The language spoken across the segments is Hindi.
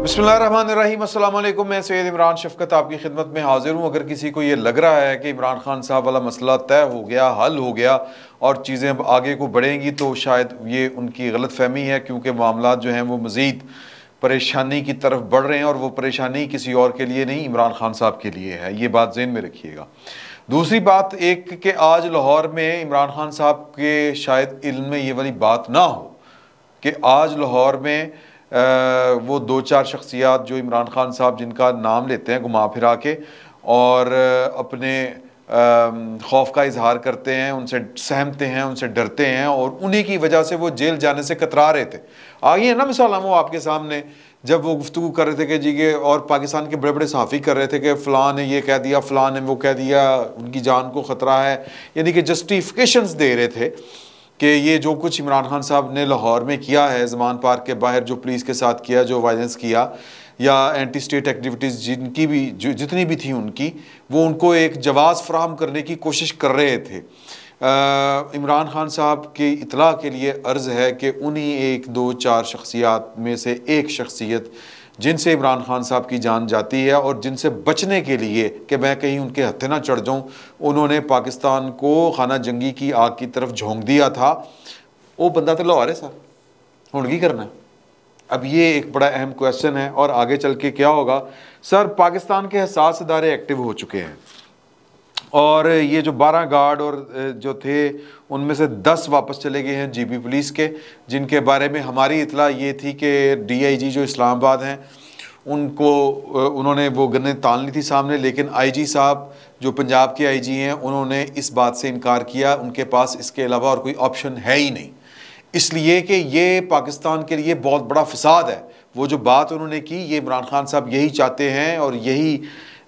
बिस्मिल्लाहिर्रहमानिर्रहीम, अस्सलाम वालेकुम। मैं सैयद इमरान शफकत आपकी खिदमत में हाजिर हूँ। अगर किसी को ये लग रहा है कि इमरान खान साहब वाला मसला तय हो गया, हल हो गया और चीज़ें अब आगे को बढ़ेंगी, तो शायद ये उनकी गलत फहमी है, क्योंकि मामला जो हैं वो मज़ीद परेशानी की तरफ बढ़ रहे हैं और वो परेशानी किसी और के लिए नहीं, इमरान खान साहब के लिए है। ये बात ज़हन में रखिएगा। दूसरी बात एक कि आज लाहौर में इमरान खान साहब के शायद इल्म में ये वाली बात ना हो कि आज लाहौर में वो दो चार शख्सियात जो इमरान खान साहब जिनका नाम लेते हैं घुमा फिरा के और अपने खौफ का इजहार करते हैं, उनसे सहमते हैं, उनसे डरते हैं और उन्हीं की वजह से वो जेल जाने से कतरा रहे थे। आगे है ना मिसाल वो आपके सामने, जब वो गुफ्तगू कर रहे थे कि जी के और पाकिस्तान के बड़े बड़े सहाफ़ी कर रहे थे कि फ़लाँ ने ये कह दिया, फ़लाँ ने वो कह दिया, उनकी जान को ख़तरा है, यानी कि जस्टिफिकेशंस दे रहे थे कि ये जो कुछ इमरान खान साहब ने लाहौर में किया है, ज़मान पार्क के बाहर जो पुलिस के साथ किया, जो वायलेंस किया या एंटी स्टेट एक्टिविटीज़ जिनकी भी जितनी भी थी उनकी, वो उनको एक जवाज़ फराहम करने की कोशिश कर रहे थे। इमरान खान साहब की इतला के लिए अर्ज़ है कि उन्हीं एक दो चार शख्सियात में से एक शख्सियत जिनसे इमरान खान साहब की जान जाती है और जिनसे बचने के लिए कि मैं कहीं उनके हत्थे ना चढ़ जाऊँ, उन्होंने पाकिस्तान को खाना जंगी की आग की तरफ झोंक दिया था। वो बंदा तो लाहौर है सर, हुण की करना है? अब ये एक बड़ा अहम क्वेश्चन है और आगे चल के क्या होगा। सर, पाकिस्तान के हसास इदारे एक्टिव हो चुके हैं और ये जो 12 गार्ड और जो थे उनमें से 10 वापस चले गए हैं जीबी पुलिस के, जिनके बारे में हमारी इतला ये थी कि डीआईजी जो इस्लामाबाद हैं उनको उन्होंने वो गन्ने तान ली थी सामने, लेकिन आईजी साहब जो पंजाब के आईजी हैं उन्होंने इस बात से इनकार किया, उनके पास इसके अलावा और कोई ऑप्शन है ही नहीं, इसलिए कि ये पाकिस्तान के लिए बहुत बड़ा फसाद है। वो जो बात उन्होंने की, ये इमरान खान साहब यही चाहते हैं और यही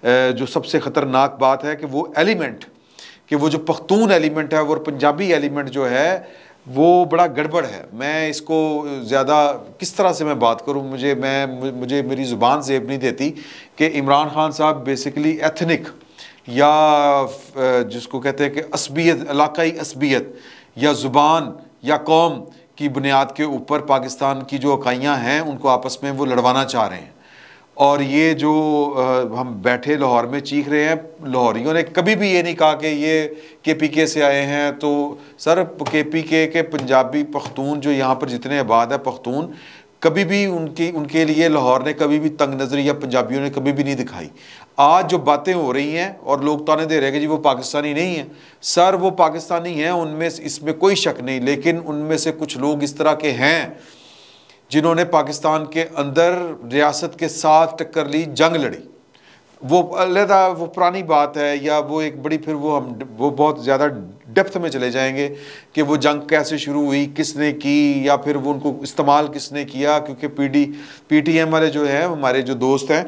जो सबसे ख़तरनाक बात है कि वो एलिमेंट, कि वो जो पख्तून एलिमेंट है वो पंजाबी एलिमेंट जो है वो बड़ा गड़बड़ है। मैं इसको ज़्यादा किस तरह से मैं बात करूं, मुझे मेरी ज़ुबान ज़ेब नहीं देती कि इमरान खान साहब बेसिकली एथनिक या जिसको कहते हैं कि असबियत, इलाकाई असबियत या ज़ुबान या कौम की बुनियाद के ऊपर पाकिस्तान की जो इकाइयाँ हैं उनको आपस में वो लड़वाना चाह रहे हैं। और ये जो हम बैठे लाहौर में चीख रहे हैं, लाहौरियों ने कभी भी ये नहीं कहा कि ये केपीके से आए हैं। तो सर, केपीके के पंजाबी पख्तून जो यहाँ पर जितने आबाद है पख्तून, कभी भी उनके लिए लाहौर ने कभी भी तंग नज़री या पंजाबियों ने कभी भी नहीं दिखाई। आज जो बातें हो रही हैं और लोग ताने दे रहे हैं कि जी वो पाकिस्तानी नहीं है, सर वो पाकिस्तानी हैं, उनमें इसमें कोई शक नहीं, लेकिन उनमें से कुछ लोग इस तरह के हैं जिन्होंने पाकिस्तान के अंदर रियासत के साथ टक्कर ली, जंग लड़ी। वो अलहदा वो पुरानी बात है, या वो एक बड़ी, फिर वो बहुत ज़्यादा डेप्थ में चले जाएंगे कि वो जंग कैसे शुरू हुई, किसने की, या फिर वो उनको इस्तेमाल किसने किया। क्योंकि पीटीएम वाले जो हैं हमारे जो दोस्त हैं,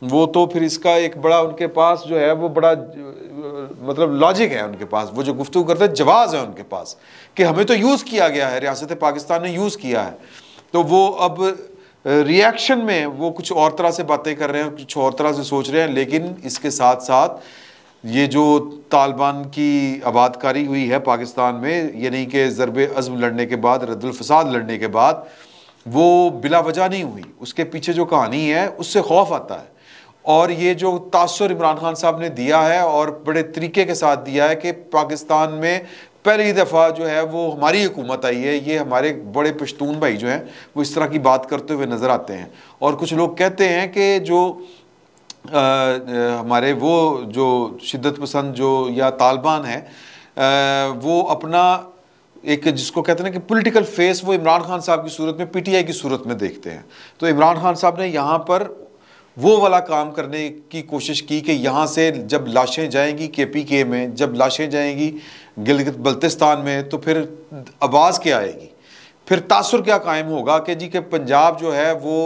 वो तो फिर इसका एक बड़ा उनके पास जो है वो बड़ा मतलब लॉजिक है उनके पास, वो जो गुफ्तगू करते हैं जवाज़ है उनके पास कि हमें तो यूज़ किया गया है, रियासत पाकिस्तान ने यूज़ किया है। तो वो अब रिएक्शन में वो कुछ और तरह से बातें कर रहे हैं, कुछ और तरह से सोच रहे हैं। लेकिन इसके साथ साथ ये जो तालिबान की आबादकारी हुई है पाकिस्तान में, यानी कि ज़रबे अज़्म लड़ने के बाद, रद्दुल फसाद लड़ने के बाद, वो बिला वजह नहीं हुई। उसके पीछे जो कहानी है उससे खौफ आता है। और ये जो तासुर इमरान खान साहब ने दिया है और बड़े तरीके के साथ दिया है कि पाकिस्तान में पहली दफ़ा जो है वो हमारी हुकूमत आई है, ये हमारे बड़े पश्तून भाई जो हैं वो इस तरह की बात करते हुए नज़र आते हैं। और कुछ लोग कहते हैं कि जो हमारे वो जो शिद्दत पसंद जो या तालिबान है, वो अपना एक जिसको कहते हैं ना कि पॉलिटिकल फेस वो इमरान खान साहब की सूरत में, पीटीआई की सूरत में देखते हैं। तो इमरान खान साहब ने यहाँ पर वो वाला काम करने की कोशिश की कि यहाँ से जब लाशें जाएंगी केपीके में, जब लाशें जाएंगी गिलगित बल्तिस्तान में, तो फिर आवाज़ क्या आएगी, फिर तासुर क्या कायम होगा कि जी के पंजाब जो है वो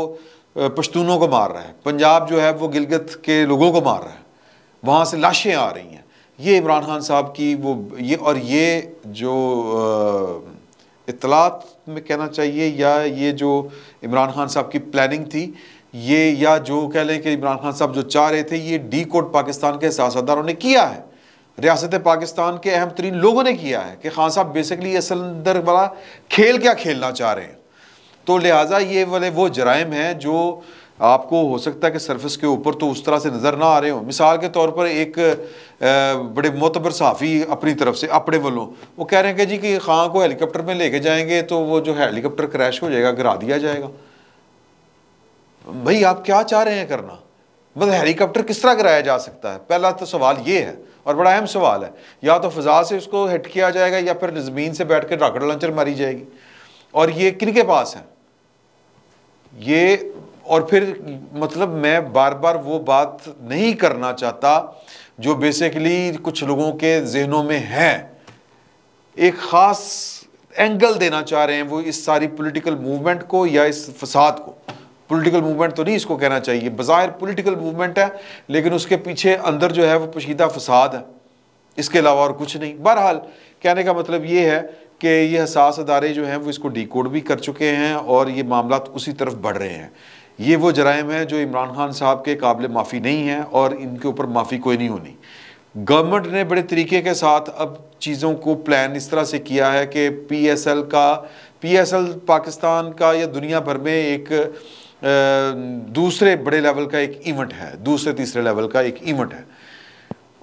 पश्तूनों को मार रहा है, पंजाब जो है वो गिलगित के लोगों को मार रहा है, वहाँ से लाशें आ रही हैं। ये इमरान खान साहब की वो ये, और ये जो इत्तलात में कहना चाहिए, या ये जो इमरान खान साहब की प्लानिंग थी, ये या जो कह लें कि इमरान खान साहब जो चाह रहे थे, ये डी कोड पाकिस्तान के सियासतदारों ने किया है, रियासत पाकिस्तान के अहम तरीन लोगों ने किया है कि खान साहब बेसिकली असल अंदर वाला खेल क्या खेलना चाह रहे हैं। तो लिहाजा ये वाले वो जराइम हैं जो आपको हो सकता है कि सरफेस के ऊपर तो उस तरह से नज़र ना आ रहे हो। मिसाल के तौर पर एक बड़े मोतबर सहाफ़ी अपनी तरफ से अपने वालों वो कह रहे हैं कि जी कि खां को हेलीकॉप्टर में लेके जाएंगे तो वो जो हेलीकॉप्टर क्रैश हो जाएगा, गिरा दिया जाएगा। भाई आप क्या चाह रहे हैं करना? मतलब हेलीकॉप्टर किस तरह गिराया जा सकता है? पहला तो सवाल ये है और बड़ा अहम सवाल है। या तो फ़ज़ा से उसको हिट किया जाएगा या फिर ज़मीन से बैठ कर रॉकेट लॉन्चर मारी जाएगी। और ये किनके पास है ये? और फिर मतलब मैं बार बार वो बात नहीं करना चाहता जो बेसिकली कुछ लोगों के जहनों में है, एक ख़ास एंगल देना चाह रहे हैं वो इस सारी पॉलिटिकल मूवमेंट को या इस फसाद को। पॉलिटिकल मूवमेंट तो नहीं इसको कहना चाहिए, बज़ाहिर पॉलिटिकल मूवमेंट है लेकिन उसके पीछे अंदर जो है वो पोशीदा फसाद है, इसके अलावा और कुछ नहीं। बहरहाल कहने का मतलब ये है कि ये हसास अदारे जो हैं वो इसको डिकोड भी कर चुके हैं और ये मामला उसी तरफ बढ़ रहे हैं। ये वो जराइम है जो इमरान खान साहब के काबिल माफ़ी नहीं है और इनके ऊपर माफ़ी कोई नहीं होनी। गवर्नमेंट ने बड़े तरीके के साथ अब चीज़ों को प्लान इस तरह से किया है कि PSL पाकिस्तान का या दुनिया भर में एक दूसरे बड़े लेवल का एक इवेंट है, दूसरे तीसरे लेवल का एक इवेंट है।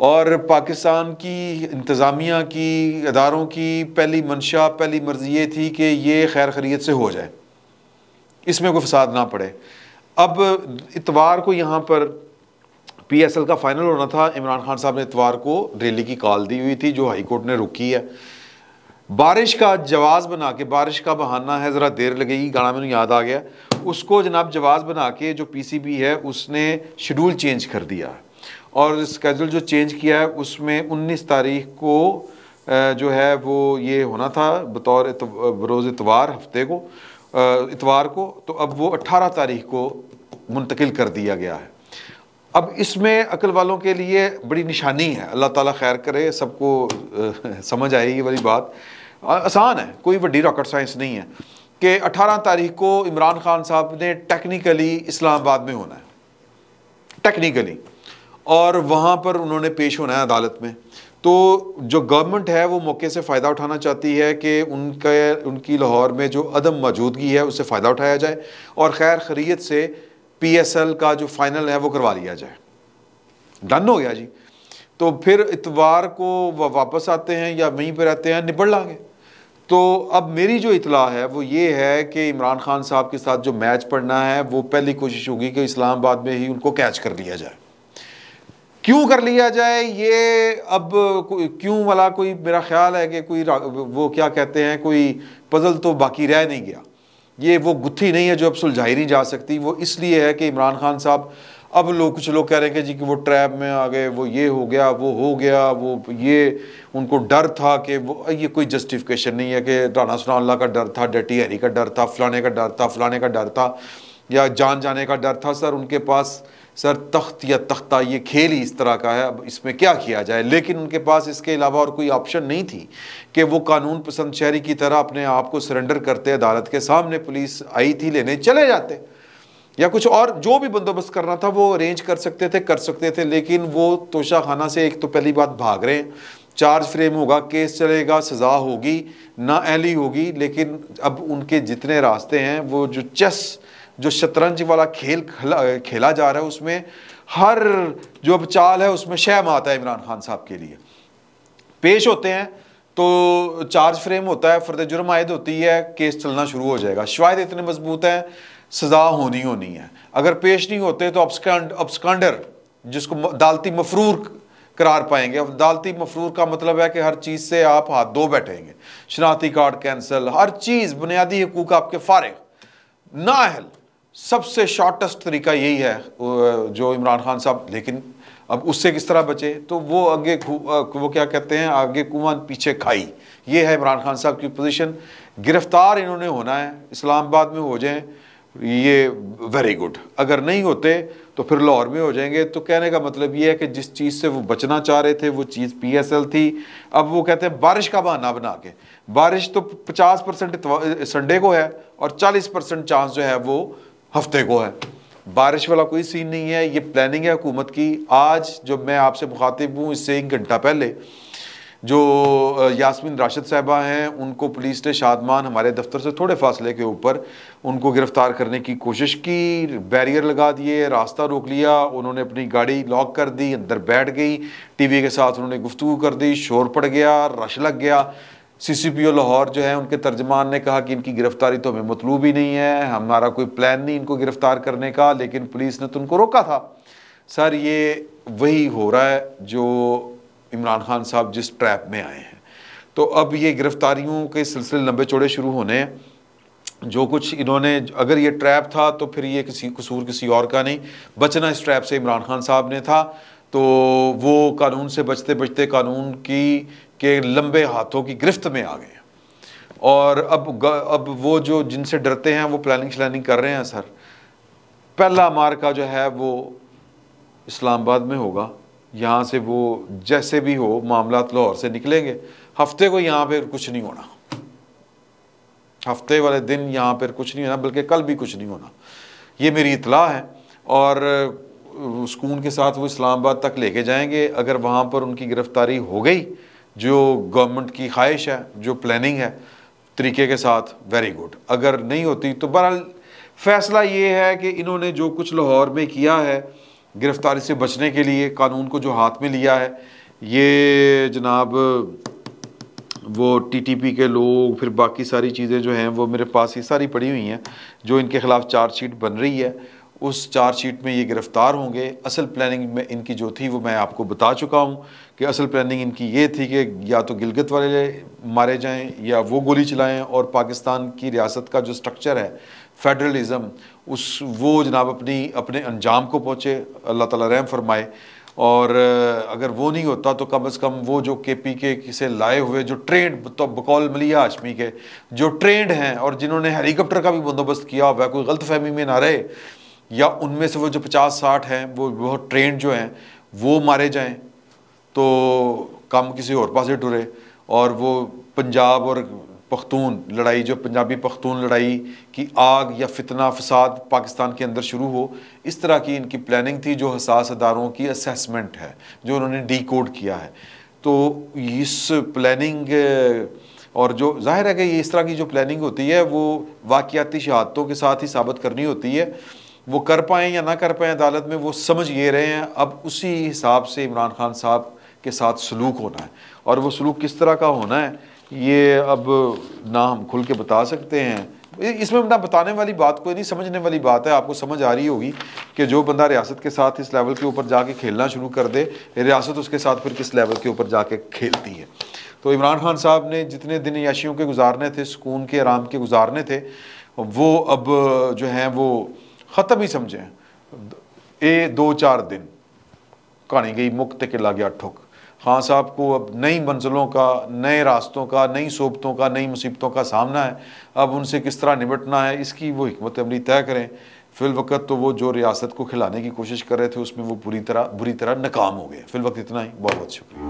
और पाकिस्तान की इंतज़ामिया की, अदारों की पहली मंशा, पहली मर्ज़ी ये थी कि ये खैर खैरियत से हो जाए, इसमें कोई फसाद ना पड़े। अब इतवार को यहाँ पर PSL का फाइनल होना था। इमरान खान साहब ने इतवार को रैली की कॉल दी हुई थी जो हाई कोर्ट ने रुकी है। बारिश का जवाज़ बना के, बारिश का बहाना है ज़रा देर लगेगी, गाना मैंने याद आ गया, उसको जनाब जवाज़ बना के जो PCB है उसने शेड्यूल चेंज कर दिया है। और स्केड्यूल जो चेंज किया है उसमें 19 तारीख को जो है वो ये होना था बतौर बरोज़ इतवार, हफ्ते को इतवार को, तो अब वो 18 तारीख को मुंतकिल कर दिया गया है। अब इसमें अकल वालों के लिए बड़ी निशानी है, अल्लाह ताला खैर करे, सबको समझ आए ये वाली बात। आसान है, कोई बड़ी रॉकेट साइंस नहीं है कि 18 तारीख को इमरान खान साहब ने टेक्निकली इस्लामाबाद में होना है, टेक्निकली, और वहाँ पर उन्होंने पेश होना है अदालत में। तो जो गवर्नमेंट है वो मौके से फ़ायदा उठाना चाहती है कि उनकी लाहौर में जो अदम मौजूदगी है उससे फ़ायदा उठाया जाए और खैर खैरियत से PSL का जो फाइनल है वो करवा लिया जाए। डन हो गया जी। तो फिर इतवार को वह वापस आते हैं या वहीं पर रहते हैं, निबड़ लाएंगे। तो अब मेरी जो इतला है वो ये है कि इमरान खान साहब के साथ जो मैच पढ़ना है वो पहली कोशिश होगी कि इस्लामाबाद में ही उनको कैच कर लिया जाए। क्यों कर लिया जाए ये अब क्यों वाला कोई मेरा ख्याल है कि कोई वो क्या कहते हैं, कोई पजल तो बाकी रह नहीं गया। ये वो गुत्थी नहीं है जो अब सुलझाई नहीं जा सकती। वो इसलिए है कि इमरान खान साहब, अब कुछ लोग कह रहे हैं कि जी कि वो ट्रैप में आ गए, वो ये हो गया, वो हो गया, वो ये उनको डर था कि वो, ये कोई जस्टिफिकेशन नहीं है कि राना सनाउल्लाह का डर था, डटी हैरी का डर था, फलाने का डर था, फलाने का डर था, या जान जाने का डर था। सर उनके पास सर तख्त या तख्ता ये खेल ही इस तरह का है, अब इसमें क्या किया जाए। लेकिन उनके पास इसके अलावा और कोई ऑप्शन नहीं थी कि वो कानून पसंद शहरी की तरह अपने आप को सरेंडर करते, अदालत के सामने पुलिस आई थी लेने, चले जाते, या कुछ और जो भी बंदोबस्त करना था वो अरेंज कर सकते थे। लेकिन वो तोशा खाना से एक तो पहली बात भाग रहे हैं, चार्ज फ्रेम होगा, केस चलेगा, सज़ा होगी, ना अहली होगी। लेकिन अब उनके जितने रास्ते हैं, वो जो चेस, जो शतरंज वाला खेल खेला जा रहा है, उसमें हर जो अब चाल है उसमें शहम आता है इमरान खान साहब के लिए। पेश होते हैं तो चार्ज फ्रेम होता है, फर्द जुर्म आयद होती है, केस चलना शुरू हो जाएगा। शवाहिद इतने मजबूत हैं, सज़ा होनी है। अगर पेश नहीं होते तो अब्सकांडर, जिसको अदालती मफरूर करार पाएंगे। अदालती मफरूर का मतलब है कि हर चीज़ से आप हाथ धो बैठेंगे, शनाख्ती कार्ड कैंसिल, हर चीज़, बुनियादी हकूक आपके फारिग, नाअहल। सबसे शॉर्टेस्ट तरीका यही है जो इमरान खान साहब, लेकिन अब उससे किस तरह बचे, तो वो आगे वो क्या कहते हैं, आगे कुआं पीछे खाई, ये है इमरान खान साहब की पोजीशन। गिरफ्तार इन्होंने होना है, इस्लामाबाद में हो जाएं, ये वेरी गुड। अगर नहीं होते तो फिर लाहौर में हो जाएंगे। तो कहने का मतलब ये है कि जिस चीज़ से वो बचना चाह रहे थे वो चीज़ PSL थी। अब वो कहते हैं बारिश का बहाना बना के, बारिश तो 50% संडे को है और 40% चांस जो है वो हफ्ते को है। बारिश वाला कोई सीन नहीं है, ये प्लानिंग है हुकूमत की। आज जब मैं आपसे मुखातिब हूँ, इससे 1 घंटा पहले जो यास्मीन राशिद साहिबा हैं उनको पुलिस ने शादमान हमारे दफ्तर से थोड़े फासले के ऊपर उनको गिरफ़्तार करने की कोशिश की, बैरियर लगा दिए, रास्ता रोक लिया, उन्होंने अपनी गाड़ी लॉक कर दी, अंदर बैठ गई, टीवी के साथ उन्होंने गुफ्तगू कर दी, शोर पड़ गया, रश लग गया। CCPO लाहौर जो है उनके तर्जमान ने कहा कि इनकी गिरफ्तारी तो हमें मतलूब ही नहीं है, हमारा कोई प्लान नहीं इनको गिरफ्तार करने का, लेकिन पुलिस ने तो उनको रोका था। सर ये वही हो रहा है जो इमरान खान साहब जिस ट्रैप में आए हैं। तो अब ये गिरफ्तारियों के सिलसिले लंबे चौड़े शुरू होने हैं। जो कुछ इन्होंने, अगर ये ट्रैप था तो फिर ये कसूर किसी और का नहीं, बचना इस ट्रैप से इमरान खान साहब ने था। तो वो कानून से बचते बचते कानून के लंबे हाथों की गिरफ्त में आ गए और अब वो जो जिनसे डरते हैं वो प्लानिंग श्लानिंग कर रहे हैं। सर पहला मार्का जो है वो इस्लामाबाद में होगा, यहाँ से वो जैसे भी हो मामलात लाहौर से निकलेंगे। हफ्ते को यहाँ पे कुछ नहीं होना, हफ्ते वाले दिन यहाँ पर कुछ नहीं होना, बल्कि कल भी कुछ नहीं होना, ये मेरी इतला है। और सुकून के साथ वो इस्लामाबाद तक लेके जाएंगे। अगर वहाँ पर उनकी गिरफ्तारी हो गई जो गवर्नमेंट की ख्वाहिश है, जो प्लानिंग है तरीके के साथ, वेरी गुड। अगर नहीं होती तो बहरहाल फैसला ये है कि इन्होंने जो कुछ लाहौर में किया है गिरफ्तारी से बचने के लिए, कानून को जो हाथ में लिया है, ये जनाब वो TTP के लोग, फिर बाकी सारी चीज़ें जो हैं वो मेरे पास ही सारी पड़ी हुई हैं, जो इनके ख़िलाफ़ चार्जशीट बन रही है उस चार्जशीट में ये गिरफ़्तार होंगे। असल प्लानिंग में इनकी जो थी वो मैं आपको बता चुका हूँ कि असल प्लानिंग इनकी ये थी कि या तो गिलगित वाले मारे जाएं या वो गोली चलाएं, और पाकिस्तान की रियासत का जो स्ट्रक्चर है फेडरलिज़म वो जनाब अपने अंजाम को पहुँचे, अल्लाह ताला रहम फरमाए। और अगर वो नहीं होता तो कम से कम वो जो KPK से लाए हुए जो ट्रेंड, तो बकौल मलिया हाशमी के जो ट्रेंड हैं और जिन्होंने हेलीकॉप्टर का भी बंदोबस्त किया हुआ है, कोई गलतफहमी में ना रहे, या उनमें से वो जो 50-60 हैं वो बहुत ट्रेंड जो हैं वो मारे जाएं तो काम किसी और पास टुरे। और वो पंजाब और पख्तून लड़ाई, जो पंजाबी पख्तून लड़ाई की आग या फितना फसाद पाकिस्तान के अंदर शुरू हो, इस तरह की इनकी प्लानिंग थी। जो हसास अदारों की असेसमेंट है जो उन्होंने डिकोड किया है, तो इस प्लानिंग और जो जाहिर है कि ये इस तरह की जो प्लानिंग होती है वो वाक़याती शहादतों के साथ ही साबित करनी होती है। वो कर पाएँ या ना कर पाएँ अदालत में, वो समझ ये रहे हैं। अब उसी हिसाब से इमरान खान साहब के साथ सलूक होना है, और वो सलूक किस तरह का होना है ये अब ना हम खुल के बता सकते हैं। इसमें ना बताने वाली बात कोई नहीं, समझने वाली बात है। आपको समझ आ रही होगी कि जो बंदा रियासत के साथ इस लेवल के ऊपर जाके खेलना शुरू कर दे, रियासत उसके साथ फिर किस लेवल के ऊपर जाके खेलती है। तो इमरान खान साहब ने जितने दिन याशियों के गुजारने थे, सुकून के आराम के गुजारने थे, वो अब जो हैं वो ख़त्म ही समझें। 2-4 दिन कहानी गई मुक्त के ला गया ठुक। खान साहब को अब नई मंजिलों का, नए रास्तों का, नई सोबतों का, नई मुसीबतों का सामना है। अब उनसे किस तरह निपटना है इसकी वो हिकमत अमली तय करें। फिल वक्त तो वो जो रियासत को खिलाने की कोशिश कर रहे थे उसमें वो बुरी तरह नाकाम हो गए। फिल वक्त इतना ही, बहुत बहुत शुक्रिया।